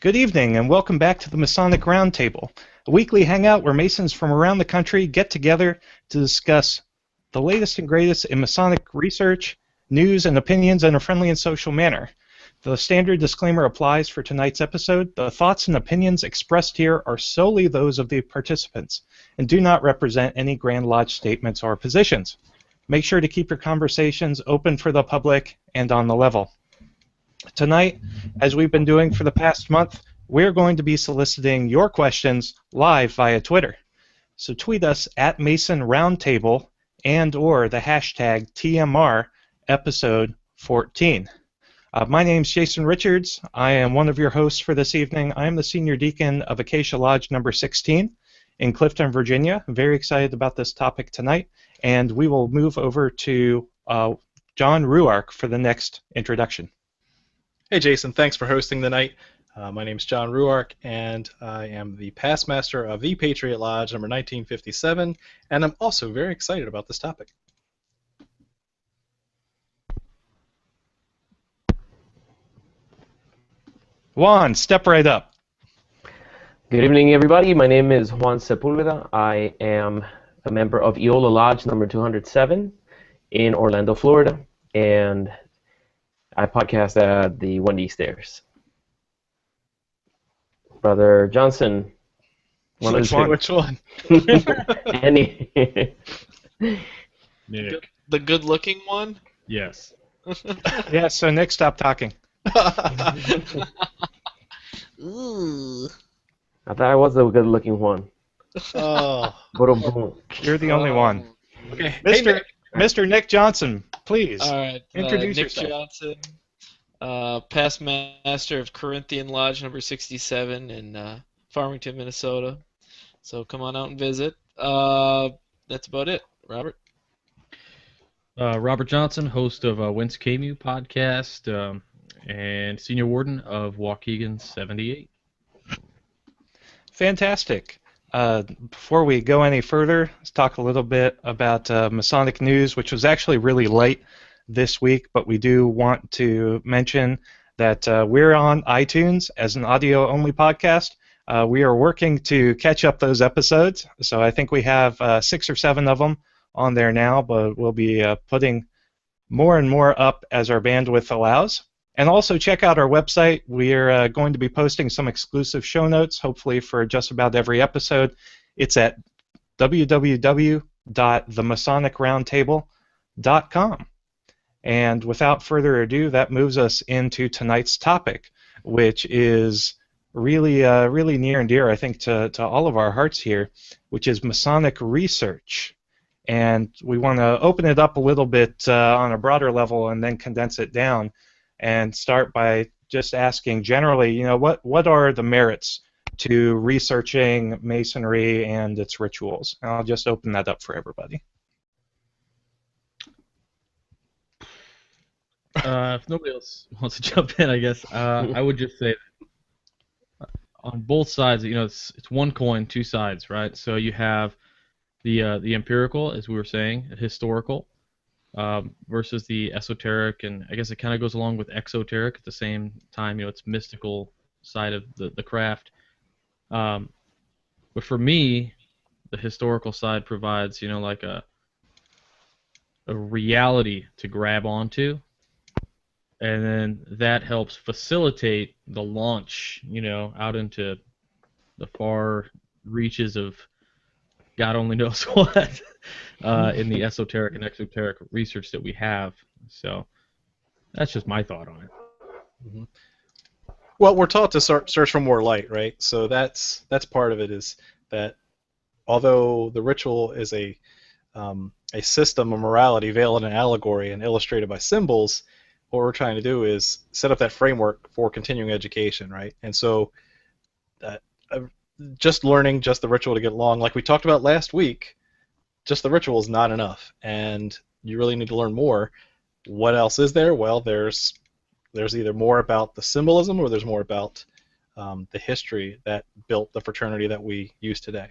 Good evening, and welcome back to the Masonic Roundtable, a weekly hangout where Masons from around the country get together to discuss the latest and greatest in Masonic research, news, and opinions in a friendly and social manner. The standard disclaimer applies for tonight's episode. The thoughts and opinions expressed here are solely those of the participants and do not represent any Grand Lodge statements or positions. Make sure to keep your conversations open for the public and on the level. Tonight, as we've been doing for the past month, we're going to be soliciting your questions live via Twitter. So tweet us at Mason Roundtable and or the hashtag TMR episode 14. My name's Jason Richards. I am one of your hosts for this evening. I am the Senior Deacon of Acacia Lodge number 16 in Clifton, Virginia. I'm very excited about this topic tonight, and we will move over to John Ruark for the next introduction. Hey Jason, thanks for hosting the night. My name is John Ruark, and I am the past master of the Patriot Lodge number 1957, and I'm also very excited about this topic. Juan, step right up. Good evening, everybody. My name is Juan Sepulveda. I am a member of Eola Lodge number 207 in Orlando, Florida, and I podcast at the 1D Stairs. Brother Johnson. Which one? Any. Nick. The good-looking one? Yes. Yeah, so Nick, stop talking. Ooh. I thought I was the good-looking one. Oh. You're the only one. Okay. Hey, Mr. Nick Johnson, please. All right. Introduce Nick yourself. Johnson, past master of Corinthian Lodge number 67 in Farmington, Minnesota. So come on out and visit. That's about it. Robert? Robert Johnson, host of Whence Came You podcast, and senior warden of Waukegan 78. Fantastic. Before we go any further, let's talk a little bit about Masonic news, which was actually really light this week, but we do want to mention that we're on iTunes as an audio-only podcast. We are working to catch up those episodes, so I think we have 6 or 7 of them on there now, but we'll be putting more and more up as our bandwidth allows. And also check out our website. We're going to be posting some exclusive show notes, hopefully for just about every episode. It's at www.themasonicroundtable.com. And without further ado, that moves us into tonight's topic, which is really, really near and dear, I think, to all of our hearts here, which is Masonic research. And we want to open it up a little bit on a broader level and then condense it down and start by just asking generally, what are the merits to researching Masonry and its rituals? And I'll just open that up for everybody. If nobody else wants to jump in, I guess I would just say that on both sides, it's one coin, two sides, right? So you have the empirical, as we were saying, historical, versus the esoteric, and I guess it kind of goes along with exoteric at the same time. It's mystical side of the craft. But for me, the historical side provides, like a reality to grab onto, and then that helps facilitate the launch, out into the far reaches of God only knows what in the esoteric and exoteric research that we have. So that's just my thought on it. Mm-hmm. Well, we're taught to search for more light, right? So that's part of it, is that although the ritual is a system of morality veiled in an allegory and illustrated by symbols, what we're trying to do is set up that framework for continuing education, right? And so just learning just the ritual to get along, like we talked about last week, just the ritual is not enough, and you really need to learn more. What else is there? Well, there's either more about the symbolism or there's more about the history that built the fraternity that we use today.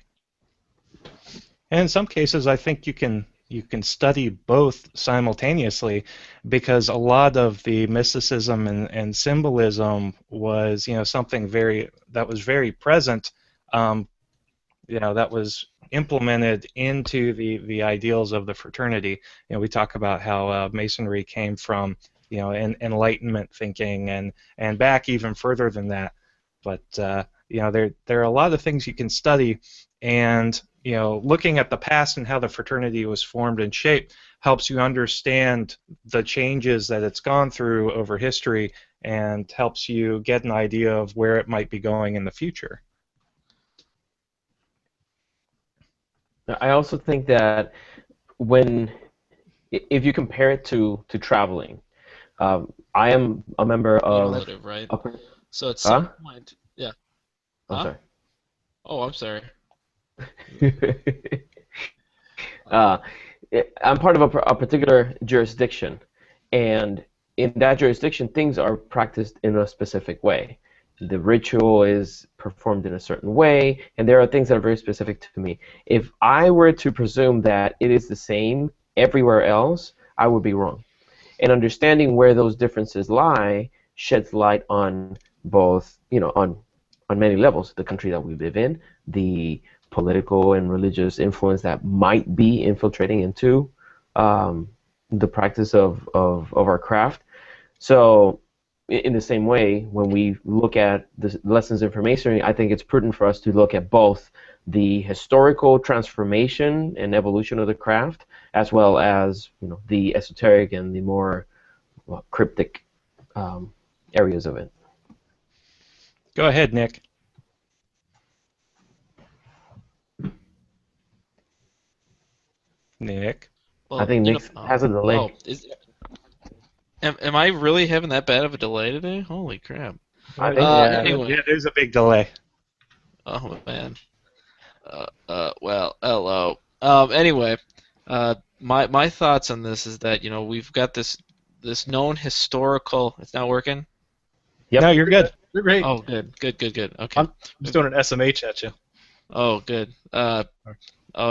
And in some cases, I think you can you can study both simultaneously, because a lot of the mysticism and symbolism was, something that was very present, um, that was implemented into the ideals of the fraternity. We talk about how Masonry came from, Enlightenment thinking, and back even further than that. But there are a lot of things you can study, and looking at the past and how the fraternity was formed and shaped helps you understand the changes that it's gone through over history, and helps you get an idea of where it might be going in the future. I also think that if you compare it to traveling, I am a member of. Relative, right? So at Huh? some point, yeah. I'm Huh? sorry. Oh, I'm sorry. uh, I'm part of a particular jurisdiction, and in that jurisdiction, things are practiced in a specific way. The ritual is performed in a certain way, and there are things that are very specific to me. If I were to presume that it is the same everywhere else, I would be wrong. And understanding where those differences lie sheds light on both, on many levels, the country that we live in, the political and religious influence that might be infiltrating into the practice of our craft. So in the same way, when we look at the lessons in Freemasonry, I think it's prudent for us to look at both the historical transformation and evolution of the craft, as well as the esoteric and the more cryptic areas of it. Go ahead, Nick. Nick. Well, I think Nick has a delay. Oh, am I really having that bad of a delay today? Holy crap. I think Anyway. Yeah, there's a big delay. Oh, man. Well, hello. Anyway, my thoughts on this is that, we've got this known historical. It's not working? Yep. No, you're good. You're great. Oh, good. Okay. I'm just doing an SMH at you. Oh, good. Oh,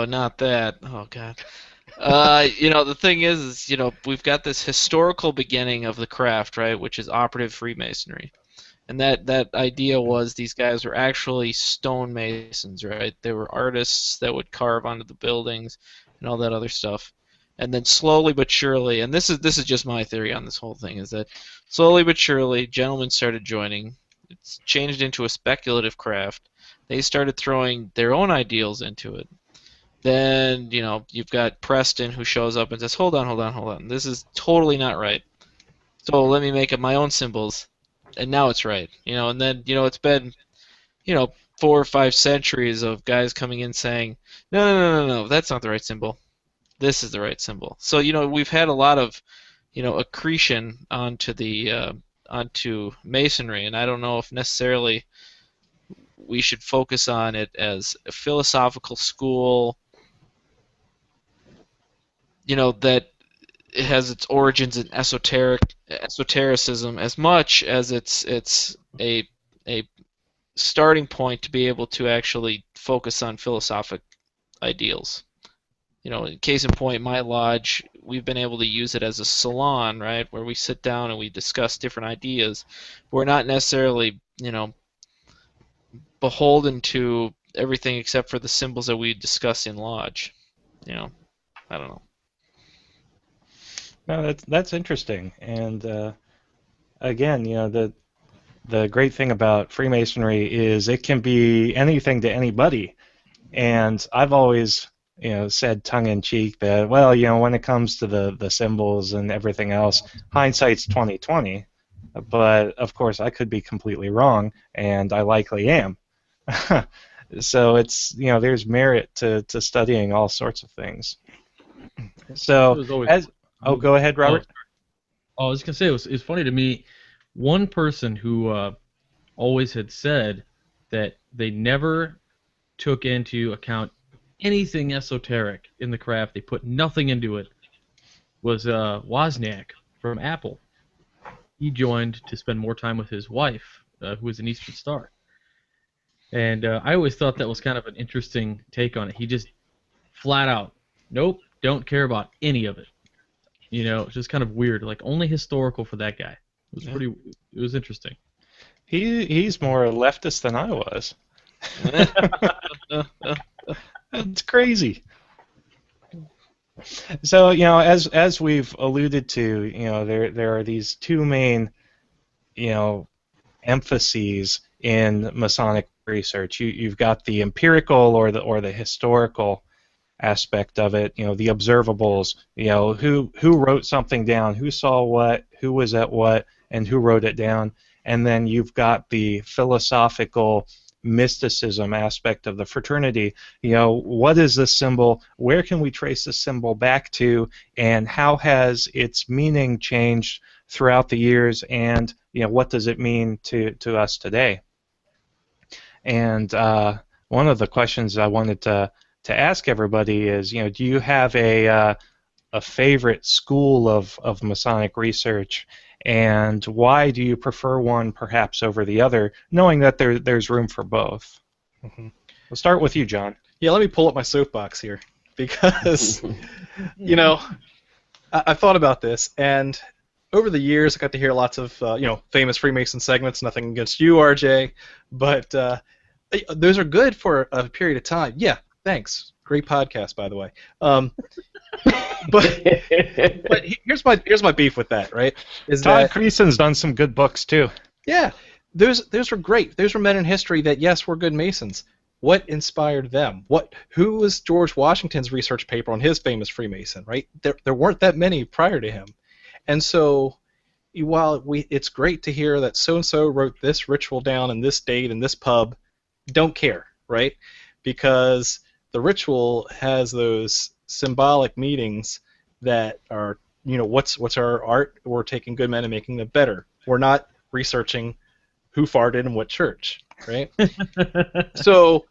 not that. Oh, God. The thing is, we've got this historical beginning of the craft, right, which is operative Freemasonry. And that idea was these guys were actually stonemasons, right? They were artists that would carve onto the buildings and all that other stuff. And then slowly but surely, and this is just my theory on this whole thing, is that slowly but surely gentlemen started joining. It's changed into a speculative craft. They started throwing their own ideals into it. Then, you've got Preston who shows up and says, hold on. This is totally not right. So let me make up my own symbols. And now it's right. And then, it's been, 4 or 5 centuries of guys coming in saying, no, that's not the right symbol. This is the right symbol. So, we've had a lot of, accretion onto Masonry, and I don't know if necessarily we should focus on it as a philosophical school, that it has its origins in esotericism as much as it's a starting point to be able to actually focus on philosophic ideals. Case in point, my lodge, we've been able to use it as a salon, right, where we sit down and we discuss different ideas. We're not necessarily, beholden to everything except for the symbols that we discuss in lodge. I don't know. No, that's interesting. And again, the great thing about Freemasonry is it can be anything to anybody. And I've always, said tongue-in-cheek that, well, when it comes to the symbols and everything else, hindsight's 20/20. But of course, I could be completely wrong, and I likely am. So it's, there's merit to studying all sorts of things. So go ahead, Robert. I was gonna say it's funny to me. One person who always had said that they never took into account anything esoteric in the craft. They put nothing into it. Was Wozniak from Apple. He joined to spend more time with his wife, who was an Eastern Star. And I always thought that was kind of an interesting take on it. He just flat out, nope, don't care about any of it. You know, it's just kind of weird. Like only historical for that guy. It was pretty. It was interesting. He's more leftist than I was. It's crazy. So, you know, as we've alluded to, you know, there are these two main, you know, emphases in Masonic research. You've got the empirical or the historical aspect of it, you know, the observables, you know, who wrote something down, who saw what, who was at what, and who wrote it down. And then you've got the philosophical mysticism aspect of the fraternity. You know, what is this symbol? Where can we trace this symbol back to? And how has its meaning changed throughout the years? And, you know, what does it mean to us today? And one of the questions I wanted to ask everybody is, you know, do you have a favorite school of Masonic research, and why do you prefer one perhaps over the other, knowing that there's room for both? Mm-hmm. We'll start with you, John. Yeah, let me pull up my soapbox here because, you know, I thought about this, and over the years I got to hear lots of, you know, famous Freemason segments. Nothing against you, RJ, but those are good for a period of time. Yeah, thanks. Great podcast, by the way. But here's my beef with that, right? Todd Creason's done some good books too. Yeah, those were great. Those were men in history that, yes, were good Masons. What inspired them? Who was George Washington's research paper on his famous Freemason? Right? There weren't that many prior to him, and so while it's great to hear that so and so wrote this ritual down in this date in this pub, don't care, right? Because the ritual has those symbolic meanings that are, you know, what's our art? We're taking good men and making them better. We're not researching who farted in what church, right? So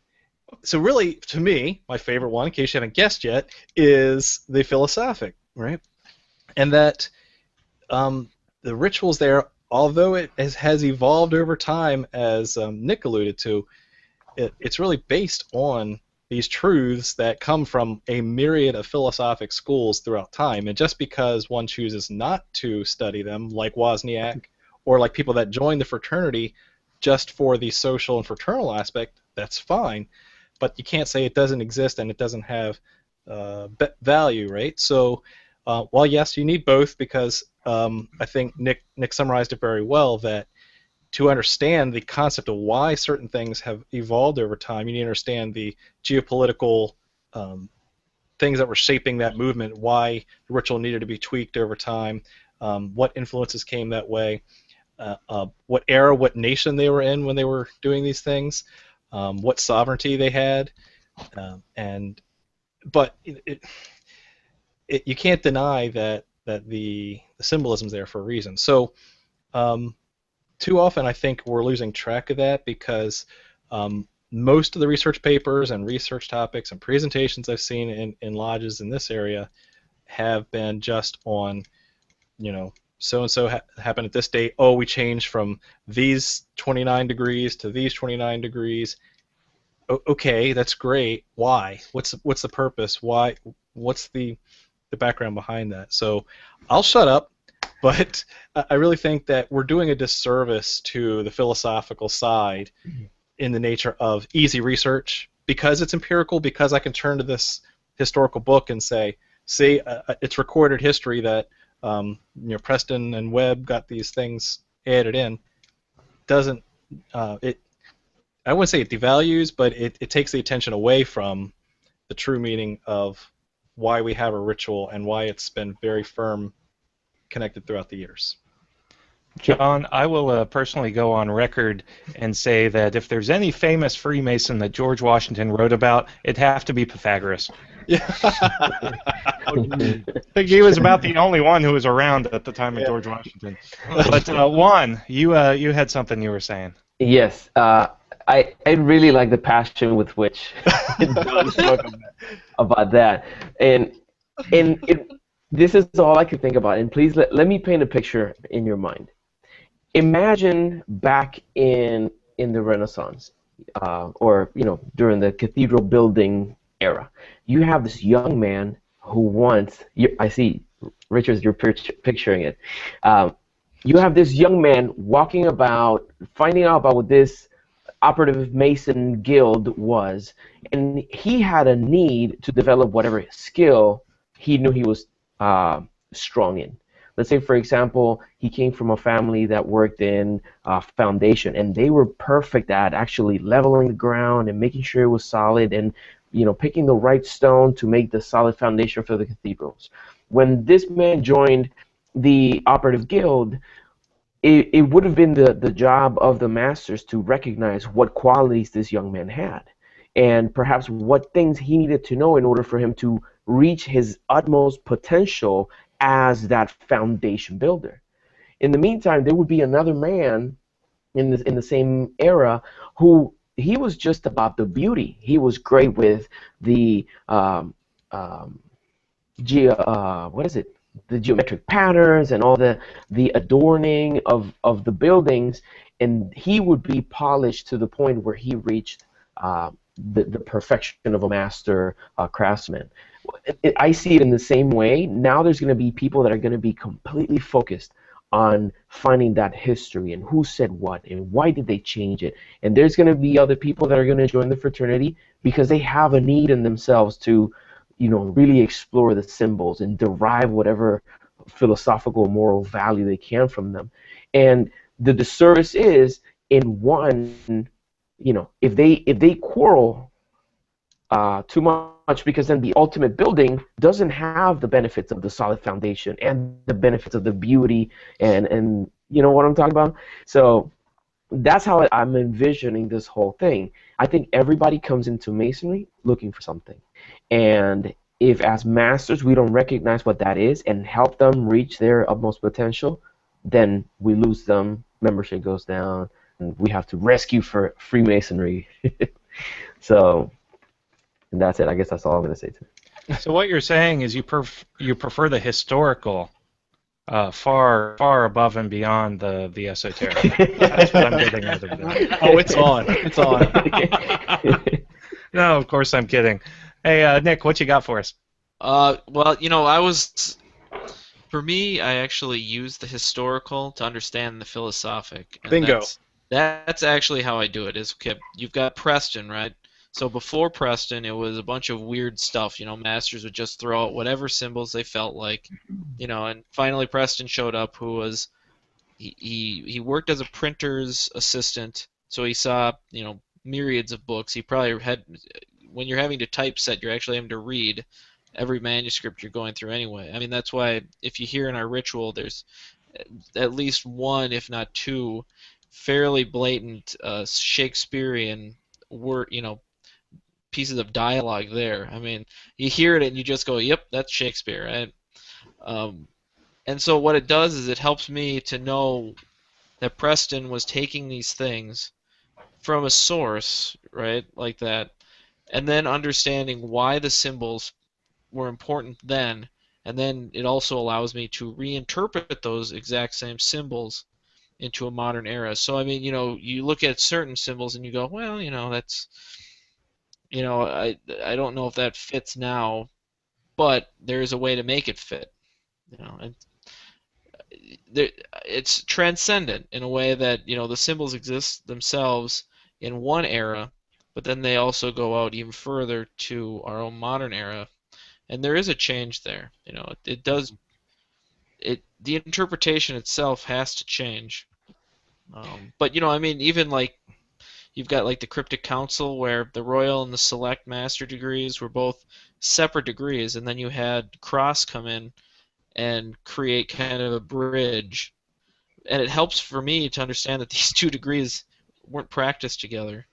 really, to me, my favorite one, in case you haven't guessed yet, is the philosophic, right? And that the rituals there, although it has evolved over time, as Nick alluded to, it's really based on these truths that come from a myriad of philosophic schools throughout time. And just because one chooses not to study them, like Wozniak, or like people that join the fraternity just for the social and fraternal aspect, that's fine. But you can't say it doesn't exist and it doesn't have value, right? So, while yes, you need both, because I think Nick summarized it very well, that to understand the concept of why certain things have evolved over time, you need to understand the geopolitical things that were shaping that movement, why the ritual needed to be tweaked over time, what influences came that way, what era, what nation they were in when they were doing these things, what sovereignty they had, but you can't deny that the symbolism's there for a reason. So too often I think we're losing track of that, because most of the research papers and research topics and presentations I've seen in lodges in this area have been just on, you know, so-and-so happened at this date. Oh, we changed from these 29 degrees to these 29 degrees. Okay, that's great. Why? What's the purpose? Why? What's the background behind that? So I'll shut up, but I really think that we're doing a disservice to the philosophical side in the nature of easy research, because it's empirical, because I can turn to this historical book and say, see, it's recorded history that you know, Preston and Webb got these things added in. Doesn't it? I wouldn't say it devalues, but it takes the attention away from the true meaning of why we have a ritual and why it's been very firm connected throughout the years. John, I will personally go on record and say that if there's any famous Freemason that George Washington wrote about, it'd have to be Pythagoras. Yeah. I think he was about the only one who was around at the time of George Washington. But Juan, you had something you were saying. Yes, I really like the passion with which John spoke about that, and this is all I could think about. And please let me paint a picture in your mind. Imagine back in the Renaissance, or, you know, during the cathedral building era, you have this young man who wants. I see, Richard, you're picturing it. You have this young man walking about, finding out about what this operative Mason guild was, and he had a need to develop whatever skill he knew he was strong in. Let's say, for example, he came from a family that worked in foundation, and they were perfect at actually leveling the ground and making sure it was solid, and picking the right stone to make the solid foundation for the cathedrals. When this man joined the operative guild, it would have been the job of the masters to recognize what qualities this young man had, and perhaps what things he needed to know in order for him to reach his utmost potential as that foundation builder. In the meantime, there would be another man in the same era who he was just about the beauty. He was great with the what is it? The geometric patterns and all the adorning of the buildings, and he would be polished to the point where he reached the perfection of a master craftsman. I see it in the same way. Now there's going to be people that are going to be completely focused on finding that history and who said what and why did they change it. And there's going to be other people that are going to join the fraternity because they have a need in themselves to, really explore the symbols and derive whatever philosophical, moral value they can from them. And the disservice is in one, if they quarrel too much, because then the ultimate building doesn't have the benefits of the solid foundation and the benefits of the beauty and you know what I'm talking about? So that's how I'm envisioning this whole thing. I think everybody comes into Masonry looking for something. And if as masters we don't recognize what that is and help them reach their utmost potential, then we lose them, membership goes down, and we have to rescue for Freemasonry. So and that's it. I guess that's all I'm going to say to it. So what you're saying is you prefer the historical far above and beyond the esoteric. That's what I'm getting out of that. Oh, it's on. It's on. No, of course I'm kidding. Hey, Nick, what you got for us? Well, for me, I actually use the historical to understand the philosophic. And Bingo. That's actually how I do it. Is okay, you've got Preston, right? So before Preston, it was a bunch of weird stuff. Masters would just throw out whatever symbols they felt like, and finally Preston showed up, who was he worked as a printer's assistant, so he saw myriads of books. He probably had, when you're having to typeset, you're actually having to read every manuscript you're going through anyway. I mean, that's why if you hear in our ritual, there's at least one, if not two, fairly blatant Shakespearean word, pieces of dialogue there. I mean, you hear it and you just go, "Yep, that's Shakespeare," right? And so what it does is it helps me to know that Preston was taking these things from a source, right, like that, and then understanding why the symbols were important then, and then it also allows me to reinterpret those exact same symbols into a modern era. So I mean, you look at certain symbols and you go, well, that's, I don't know if that fits now, but there's a way to make it fit. And it's transcendent in a way that the symbols exist themselves in one era, but then they also go out even further to our own modern era, and there is a change there. It does. The interpretation itself has to change. But I mean, even like you've got like the Cryptic Council, where the Royal and the Select Master degrees were both separate degrees, and then you had Cross come in and create kind of a bridge. And it helps for me to understand that these two degrees weren't practiced together.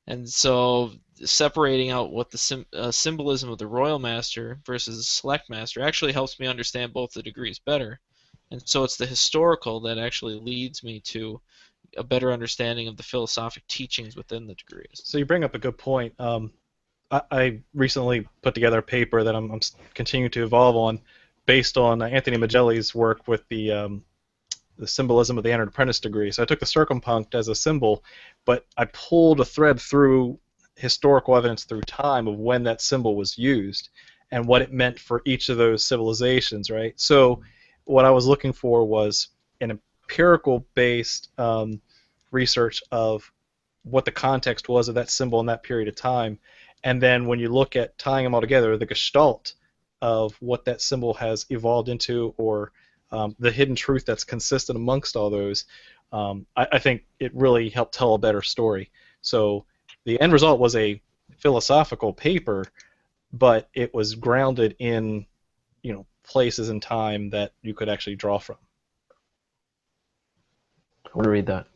And so separating out what the symbolism of the Royal Master versus the Select Master actually helps me understand both the degrees better. And so it's the historical that actually leads me to a better understanding of the philosophic teachings within the degrees. So you bring up a good point. I recently put together a paper that I'm continuing to evolve on, based on Anthony Magelli's work with the symbolism of the entered apprentice degree. So I took the circumpunct as a symbol, but I pulled a thread through historical evidence through time of when that symbol was used. and what it meant for each of those civilizations, right? So what I was looking for was an empirical-based research of what the context was of that symbol in that period of time, and then when you look at tying them all together, the gestalt of what that symbol has evolved into, or the hidden truth that's consistent amongst all those, I think it really helped tell a better story. So the end result was a philosophical paper, but it was grounded in, places and time that you could actually draw from. I want to read that.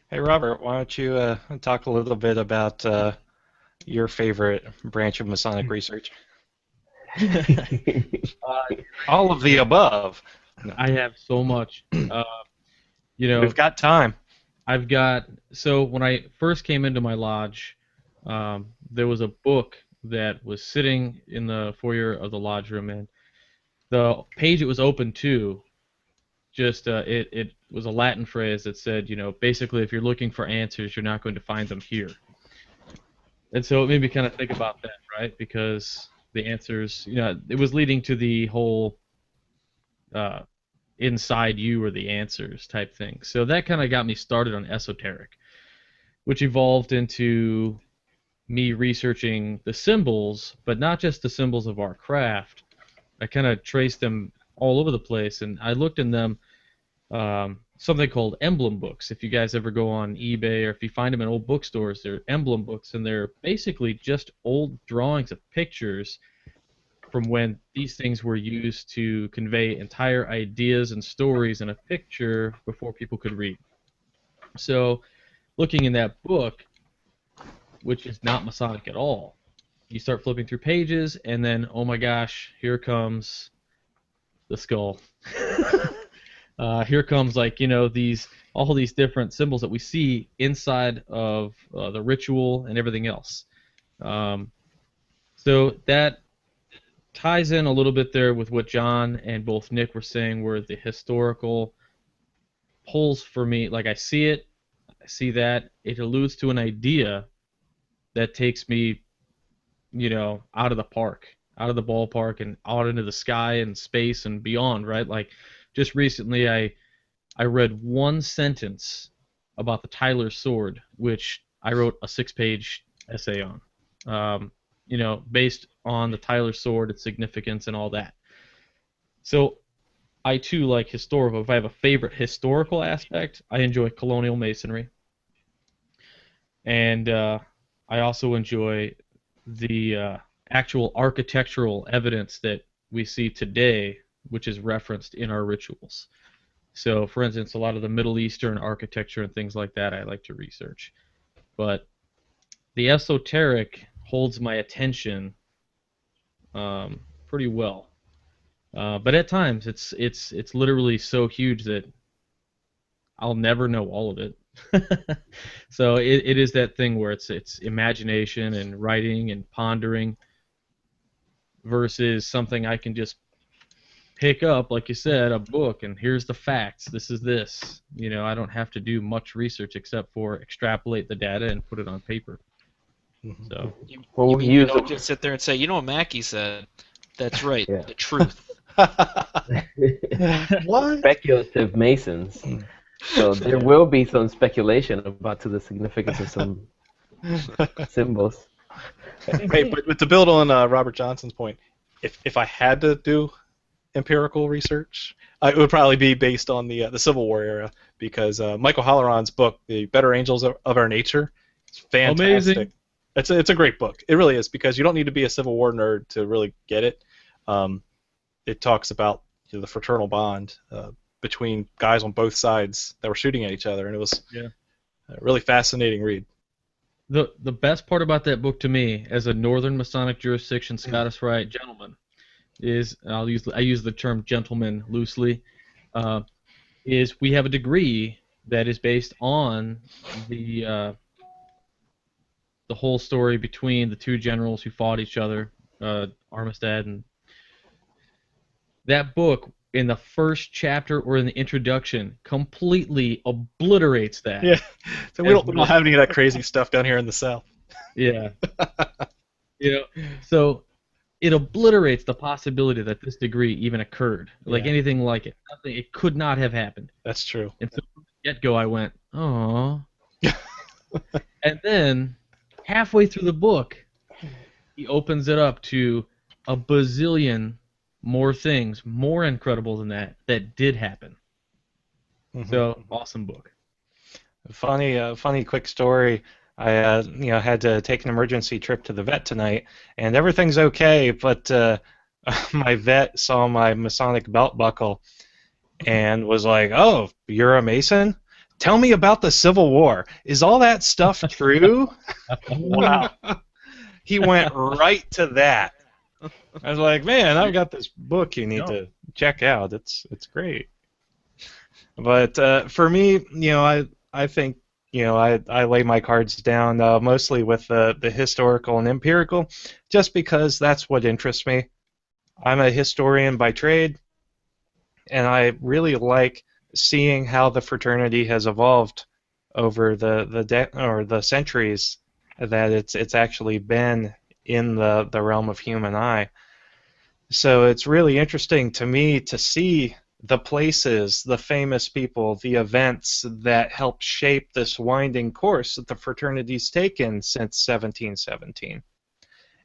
Hey, Robert, why don't you talk a little bit about your favorite branch of Masonic research? All of the above. I have so much. We've got time. So when I first came into my lodge, there was a book that was sitting in the foyer of the lodge room, and the page it was open to, it was a Latin phrase that said, basically, if you're looking for answers, you're not going to find them here. And so it made me kind of think about that, right? Because the answers, it was leading to the whole inside you are the answers type thing. So that kind of got me started on esoteric, which evolved into me researching the symbols, but not just the symbols of our craft. I kind of traced them all over the place, and I looked in them, something called emblem books. If you guys ever go on eBay or if you find them in old bookstores, they're emblem books, and they're basically just old drawings of pictures from when these things were used to convey entire ideas and stories in a picture before people could read. So looking in that book, which is not Masonic at all, you start flipping through pages, and then, oh my gosh, here comes the skull. Here comes, all these different symbols that we see inside of the ritual and everything else. So that ties in a little bit there with what John and both Nick were saying, where the historical pulls for me. Like, I see that, it alludes to an idea that takes me, out of the park, out of the ballpark, and out into the sky and space and beyond, right? Like, just recently I read one sentence about the Tyler sword, which I wrote a 6-page essay on. Based on the Tyler sword, its significance, and all that. So I too like historical. If I have a favorite historical aspect, I enjoy colonial masonry, and I also enjoy the actual architectural evidence that we see today, which is referenced in our rituals. So, for instance, a lot of the Middle Eastern architecture and things like that I like to research. But the esoteric holds my attention pretty well. But at times, it's literally so huge that I'll never know all of it. So it is that thing where it's imagination and writing and pondering versus something I can just pick up, like you said, a book, and here's the facts. This is this. I don't have to do much research except for extrapolate the data and put it on paper. So you don't just sit there and say, what Mackie said. That's right. Yeah. The truth. What? Speculative Masons. So there will be some speculation about the significance of some symbols. Hey, but to build on Robert Johnson's point, if I had to do empirical research, it would probably be based on the Civil War era, because Michael Halloran's book, The Better Angels of Our Nature, is fantastic. Amazing. It's a great book. It really is, because you don't need to be a Civil War nerd to really get it. It talks about the fraternal bond between guys on both sides that were shooting at each other, and it was a really fascinating read. The best part about that book to me, as a Northern Masonic jurisdiction Scottish Rite gentleman, is I use the term gentleman loosely, is we have a degree that is based on the whole story between the two generals who fought each other, Armistead, and that book in the first chapter or in the introduction completely obliterates that. Yeah, so we don't have any of that crazy stuff down here in the South. Yeah. You know, so it obliterates the possibility that this degree even occurred, like Yeah. anything like it. Nothing. It could not have happened. That's true. And so from the get-go, I went, oh. And then halfway through the book, he opens it up to a bazillion more things, more incredible than that did happen. Mhm. So awesome book. Funny quick story. I had to take an emergency trip to the vet tonight, and everything's okay, but my vet saw my Masonic belt buckle and was like, "Oh, you're a Mason? Tell me about the Civil War. Is all that stuff true?" Wow. He went right to that. I was like, "Man, I've got this book you need to check out. It's great." But for me, I think I lay my cards down mostly with the historical and empirical, just because that's what interests me. I'm a historian by trade, and I really like seeing how the fraternity has evolved over the centuries that it's actually been in the realm of human eye. So it's really interesting to me to see the places, the famous people, the events that help shape this winding course that the fraternity's taken since 1717.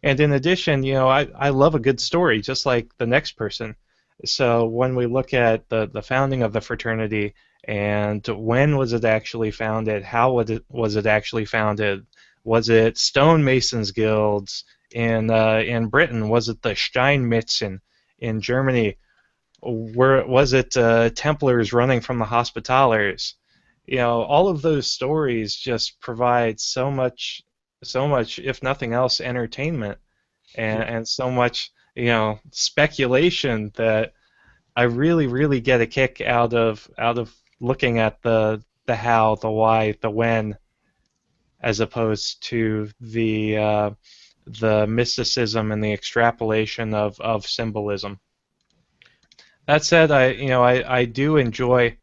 And in addition, I love a good story, just like the next person. So when we look at the founding of the fraternity and when was it actually founded, how was it actually founded? Was it stonemasons guilds in Britain? Was it the Steinmetzen in Germany? Was it Templars running from the Hospitallers? All of those stories just provide so much, if nothing else, entertainment and so much, speculation that I really, really get a kick out of looking at the how, the why, the when, as opposed to the mysticism and the extrapolation of symbolism. That said, I do enjoy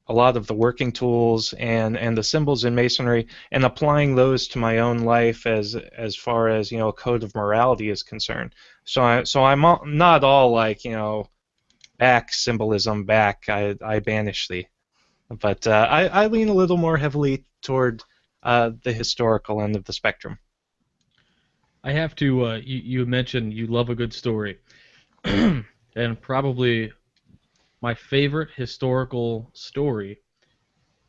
a lot of the working tools and the symbols in Masonry and applying those to my own life as far as a code of morality is concerned. So I'm not all like back symbolism, back, I banish thee, but I lean a little more heavily toward the historical end of the spectrum. I have to. You mentioned you love a good story, and probably my favorite historical story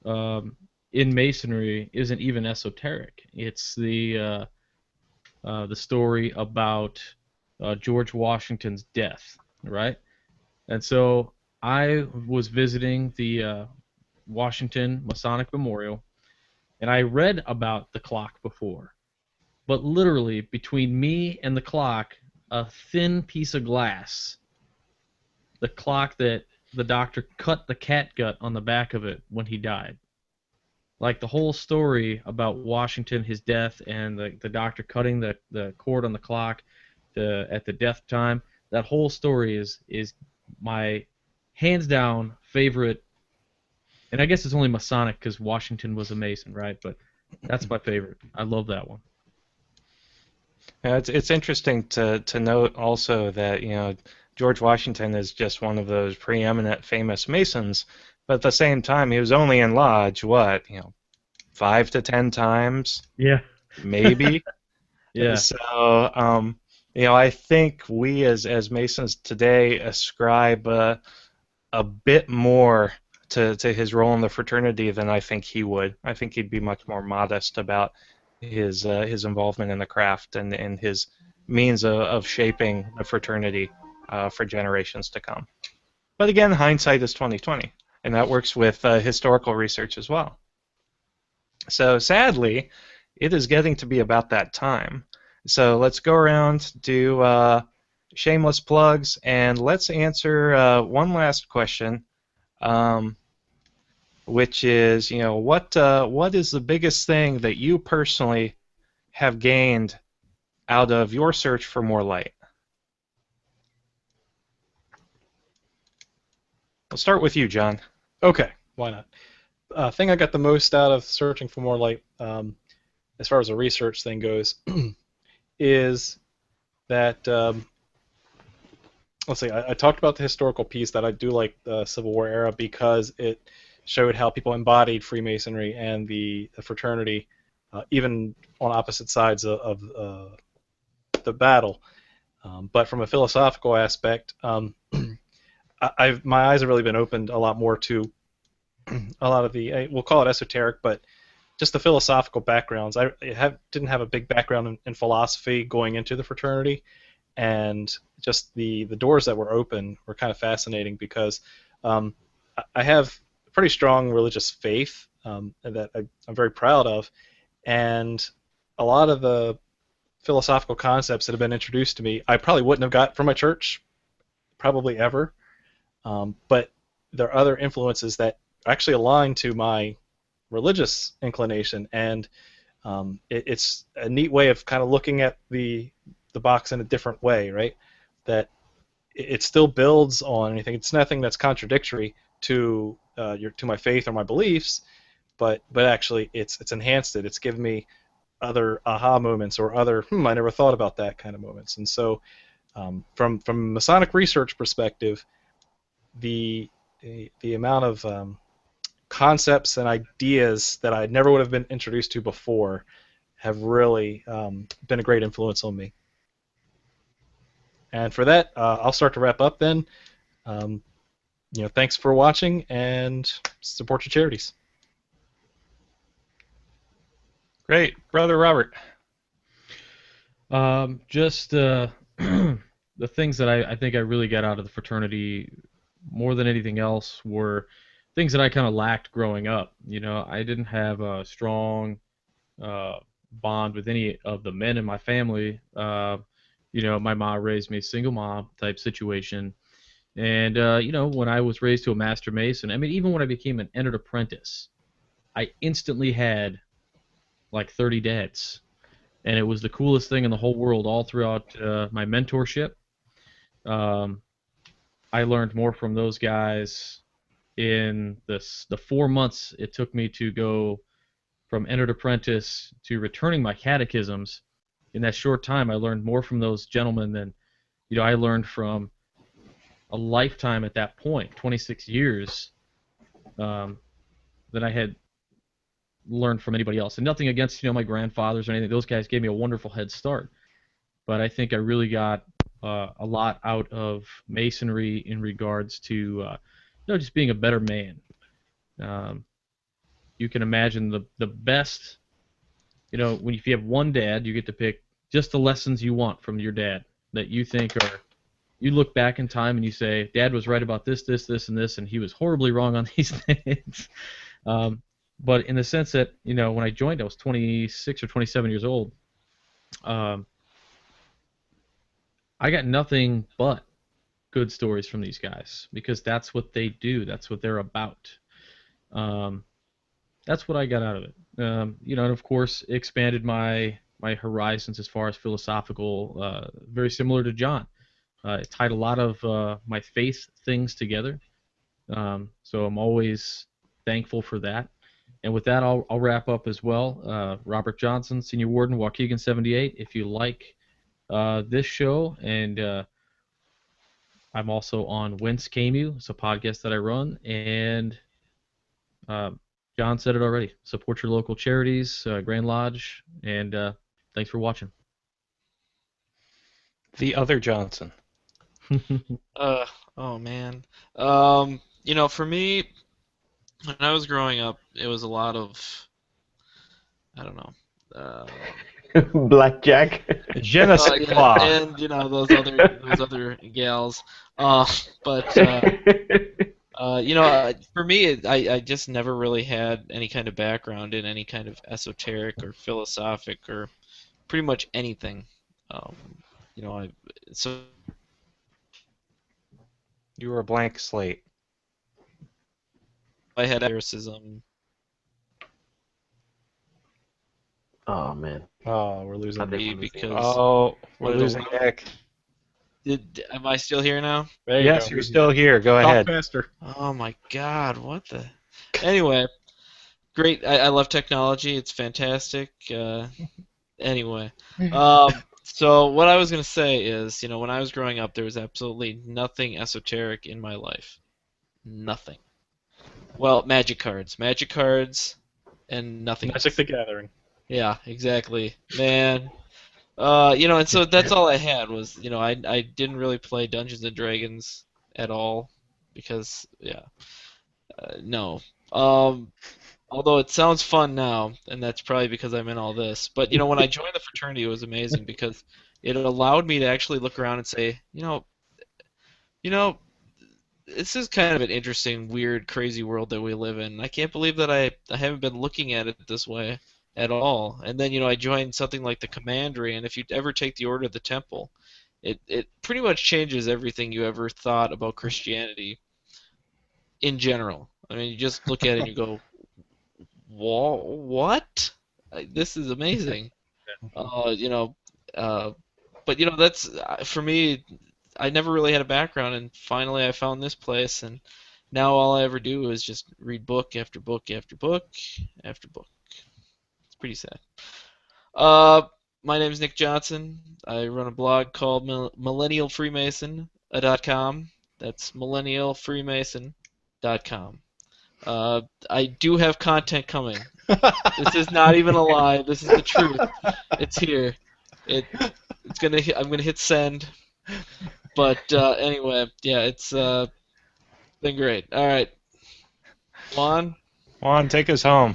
in Masonry isn't even esoteric. It's the story about George Washington's death, right? And so I was visiting the Washington Masonic Memorial, and I read about the clock before. But literally, between me and the clock, a thin piece of glass, the clock that the doctor cut the catgut on the back of it when he died. Like the whole story about Washington, his death, and the doctor cutting the cord on the clock at the death time, that whole story is my hands down favorite. And I guess it's only Masonic because Washington was a Mason, right? But that's my favorite. I love that one. Yeah, it's interesting to note also that George Washington is just one of those preeminent famous Masons, but at the same time he was only in lodge 5 to 10 times, Yeah. maybe. Yeah. So I think we as Masons today ascribe a bit more to his role in the fraternity than I think he would. I think he'd be much more modest about his involvement in the craft and his means of shaping the fraternity for generations to come. But again, hindsight is 20/20, and that works with historical research as well. So sadly, it is getting to be about that time. So let's go around, do shameless plugs, and let's answer one last question. Which is, what is the biggest thing that you personally have gained out of your search for more light? We'll start with you, John. Okay, why not? Thing I got the most out of searching for more light, as far as the research thing goes, is that let's see, I talked about the historical piece that I do like the Civil War era because it showed how people embodied Freemasonry and the fraternity, even on opposite sides of the battle. But from a philosophical aspect, my eyes have really been opened a lot more to a lot of the, we'll call it esoteric, but just the philosophical backgrounds. I didn't have a big background in philosophy going into the fraternity, and just the doors that were open were kind of fascinating because I have a pretty strong religious faith that I'm very proud of, and a lot of the philosophical concepts that have been introduced to me I probably wouldn't have got from my church, probably ever, but there are other influences that actually align to my religious inclination, and it's a neat way of kind of looking at the box in a different way, right? That it still builds on anything. It's nothing that's contradictory to to my faith or my beliefs, but actually it's enhanced it. It's given me other aha moments or other I never thought about that kind of moments. And so from Masonic research perspective, the amount of concepts and ideas that I never would have been introduced to before have really been a great influence on me. And for that, I'll start to wrap up then. Thanks for watching, and support your charities. Great. Brother Robert. Just the things that I think I really got out of the fraternity more than anything else were things that I kind of lacked growing up. I didn't have a strong bond with any of the men in my family. My mom raised me single mom type situation. And, when I was raised to a master mason, I mean, even when I became an entered apprentice, I instantly had like 30 dads. And it was the coolest thing in the whole world all throughout my mentorship. I learned more from those guys in the 4 months it took me to go from entered apprentice to returning my catechisms. In that short time, I learned more from those gentlemen than I learned from a lifetime at that point, 26 years, than I had learned from anybody else. And nothing against my grandfathers or anything. Those guys gave me a wonderful head start. But I think I really got a lot out of Masonry in regards to just being a better man. You can imagine the best. If you have one dad, you get to pick just the lessons you want from your dad that you think are. You look back in time and you say, Dad was right about this, this, this, and this, and he was horribly wrong on these things. But in the sense that, when I joined, I was 26 or 27 years old. I got nothing but good stories from these guys because that's what they do. That's what they're about. That's what I got out of it. And of course, it expanded my horizons as far as philosophical, very similar to John. It tied a lot of my faith things together, so I'm always thankful for that. And with that, I'll wrap up as well. Robert Johnson, Senior Warden, Waukegan 78. If you like this show, and I'm also on Whence Came You. It's a podcast that I run, and John said it already. Support your local charities, Grand Lodge, and thanks for watching. The other Johnson. Oh man. For me, when I was growing up, it was a lot of, I don't know. Blackjack. Je ne sais quoi. And those other gals. But for me, I just never really had any kind of background in any kind of esoteric or philosophic or pretty much anything. So You were a blank slate. I had lyricism. Oh man. Oh, we're losing Nick. Because we're losing Nick. Am I still here now? There you Yes, go. you're still here. Go Talk ahead. faster. Oh my God! What the? Anyway, great. I love technology. It's fantastic. Anyway, So what I was going to say is, when I was growing up, there was absolutely nothing esoteric in my life. Nothing. Well, magic cards, and nothing Magic else. the Gathering. Yeah, exactly, man. And so that's all I had was, I didn't really play Dungeons and Dragons at all because, yeah, no. Um, Although it sounds fun now, and that's probably because I'm in all this. But when I joined the fraternity, it was amazing because it allowed me to actually look around and say, you know, this is kind of an interesting, weird, crazy world that we live in. I can't believe that I haven't been looking at it this way at all. And then, I joined something like the Commandery, and if you ever take the Order of the Temple, it pretty much changes everything you ever thought about Christianity in general. I mean, you just look at it and you go, Whoa, what? This is amazing. Uh, you know, uh, but that's for me. I never really had a background, and finally I found this place, and now all I ever do is just read book after book after book after book. It's pretty sad. Uh, my name is Nick Johnson. I run a blog called millennialfreemason.com. That's millennialfreemason.com. I do have content coming. This is not even a lie. This is the truth. It's here. I'm gonna hit send. But anyway, yeah, it's been great. All right, Juan. Juan, take us home.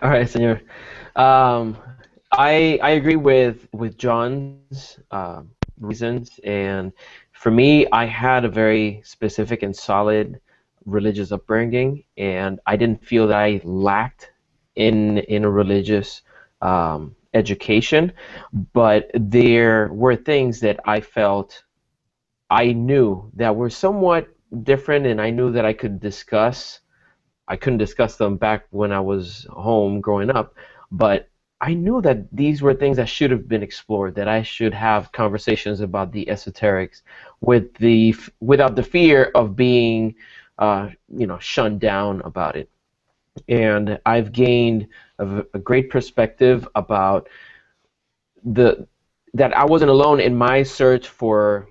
All right, senor. Um, I agree with John's reasons, and for me, I had a very specific and solid religious upbringing, and I didn't feel that I lacked in a religious education, but there were things that I felt I knew that were somewhat different, and I knew that I could discuss. I couldn't discuss them back when I was home growing up, but I knew that these were things that should have been explored, that I should have conversations about the esoterics without the fear of being shunned down about it. And I've gained a great perspective about the that I wasn't alone in my search for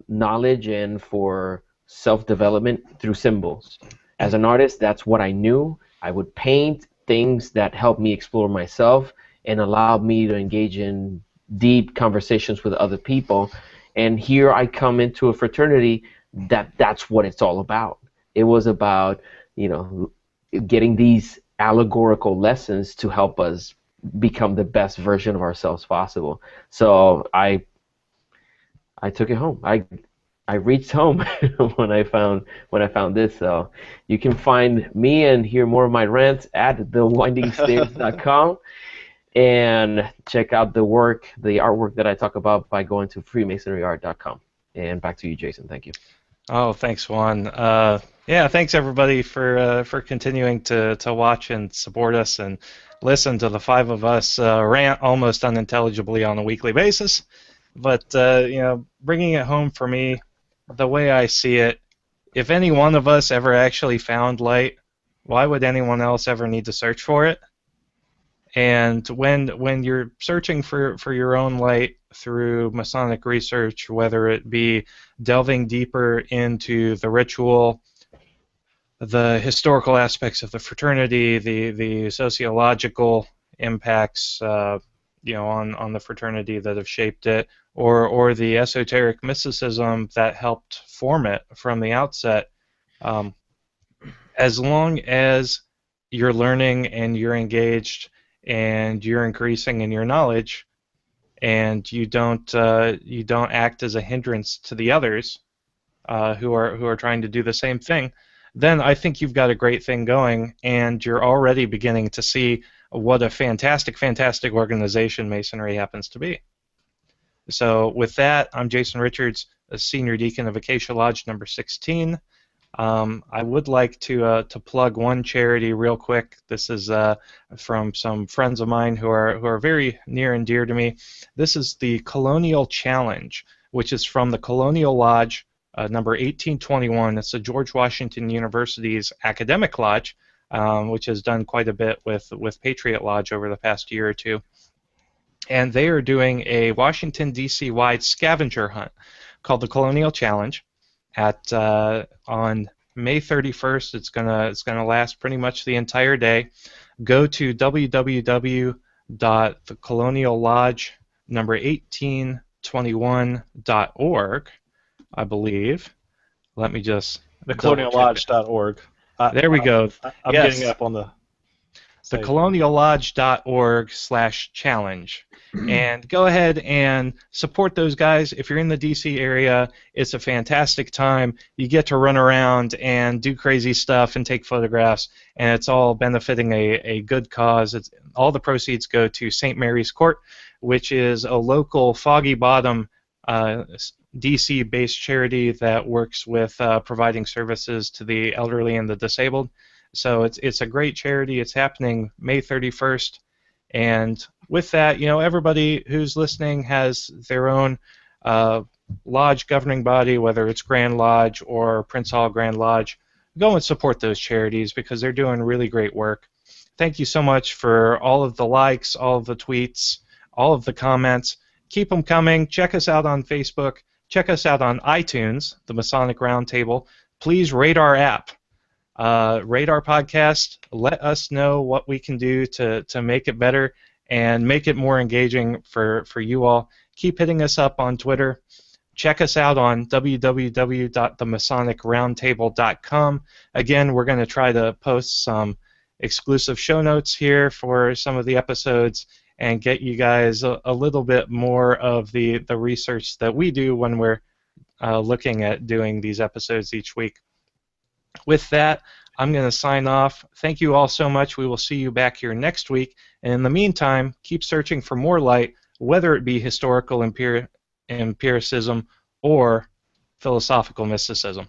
knowledge and for self-development through symbols. As an artist, that's what I knew. I would paint things that helped me explore myself and allowed me to engage in deep conversations with other people. And here I come into a fraternity that's what it's all about. It was about, getting these allegorical lessons to help us become the best version of ourselves possible. So I took it home. I reached home when I found this. So you can find me and hear more of my rants at thewindingstairs.com, and check out the artwork that I talk about by going to freemasonryart.com. And back to you, Jason. Thank you. Oh, thanks, Juan. Yeah, thanks everybody for continuing to watch and support us and listen to the five of us rant almost unintelligibly on a weekly basis. But bringing it home for me, the way I see it, if any one of us ever actually found light, why would anyone else ever need to search for it? And when you're searching for your own light through Masonic research, whether it be delving deeper into the ritual, the historical aspects of the fraternity, the sociological impacts, on the fraternity that have shaped it, or the esoteric mysticism that helped form it from the outset, as long as you're learning and you're engaged and you're increasing in your knowledge, and you don't act as a hindrance to the others who are trying to do the same thing, then I think you've got a great thing going, and you're already beginning to see what a fantastic, fantastic organization Masonry happens to be. So with that, I'm Jason Richards, a senior deacon of Acacia Lodge number 16. I would like to plug one charity real quick. This is from some friends of mine who are very near and dear to me. This is the Colonial Challenge, which is from the Colonial Lodge number 1821. It's the George Washington University's academic lodge, which has done quite a bit with Patriot Lodge over the past year or two. and they are doing a Washington, D.C. wide scavenger hunt called the Colonial Challenge on May 31st. It's gonna last pretty much the entire day. Go to www.thecoloniallodge number 1821.org, I believe. Let me just thecoloniallodge.org. There we go. I'm Yes. getting up on the site. thecoloniallodge.org/challenge. And go ahead and support those guys. If you're in the DC area, it's a fantastic time. You get to run around and do crazy stuff and take photographs, and it's all benefiting a good cause. All the proceeds go to St. Mary's Court, which is a local Foggy Bottom DC-based charity that works with providing services to the elderly and the disabled. So it's a great charity. It's happening May 31st. And with that, everybody who's listening has their own lodge governing body, whether it's Grand Lodge or Prince Hall Grand Lodge. Go and support those charities because they're doing really great work. Thank you so much for all of the likes, all of the tweets, all of the comments. Keep them coming. Check us out on Facebook. Check us out on iTunes, the Masonic Roundtable. Please rate our app. Rate our podcast. Let us know what we can do to make it better and make it more engaging for you all. Keep hitting us up on Twitter. Check us out on www.theMasonicRoundtable.com. Again, we're going to try to post some exclusive show notes here for some of the episodes and get you guys a little bit more of the research that we do when we're looking at doing these episodes each week. With that, I'm going to sign off. Thank you all so much. We will see you back here next week. And in the meantime, keep searching for more light, whether it be historical empiricism or philosophical mysticism.